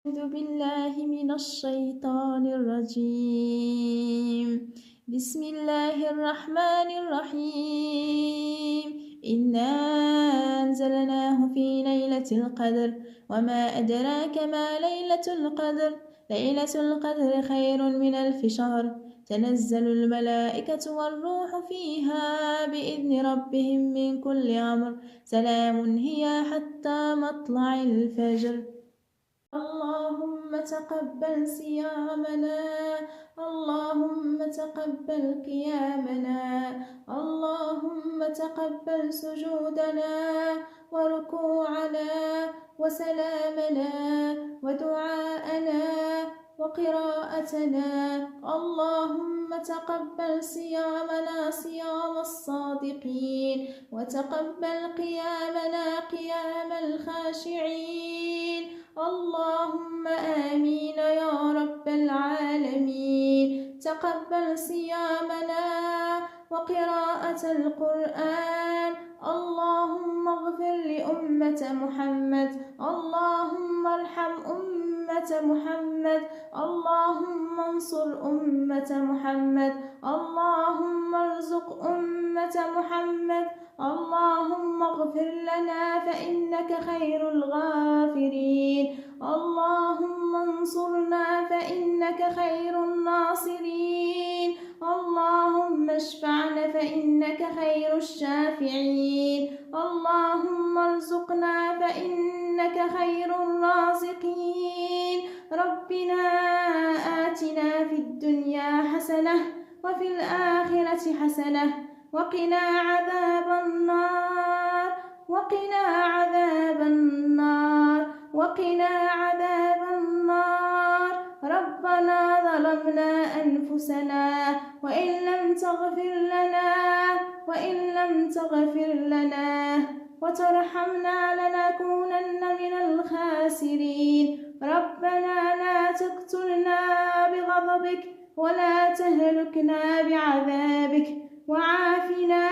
أعوذ بالله من الشيطان الرجيم. بسم الله الرحمن الرحيم. إنا أنزلناه في ليلة القدر وما أدراك ما ليلة القدر. ليلة القدر خير من 1000 شهر. تنزل الملائكة والروح فيها بإذن ربهم من كل أمر. سلام هي حتى مطلع الفجر. اللهم تقبل صيامنا، اللهم تقبل قيامنا، اللهم تقبل سجودنا وركوعنا وسلامنا ودعاءنا وقراءتنا. اللهم تقبل صيامنا صيام الصادقين، وتقبل قيامنا قيام الخاشعين. اللهم آمين يا رب العالمين. تقبل صيامنا وقراءة القرآن. اللهم اغفر لأمة محمد، اللهم ارحم أمة محمد، اللهم انصر أمة محمد، اللهم ارزق أمة محمد. اللهم اغفر لنا فإنك خير الغافرين. اللهم انصرنا فإنك خير الناصرين. اللهم اشفعنا فإنك خير الشافعين. اللهم ارزقنا فإنك خير الرازقين. ربنا آتنا في الدنيا حسنة وفي الآخرة حسنة وقنا عذاب النار، وقنا عذاب النار، وقنا عذاب النار. ربنا ظلمنا أنفسنا وإن لم تغفر لنا وترحمنا لنكونن من الخاسرين. ربنا لا تقتلنا بغضبك ولا تهلكنا بعذابك، وعافنا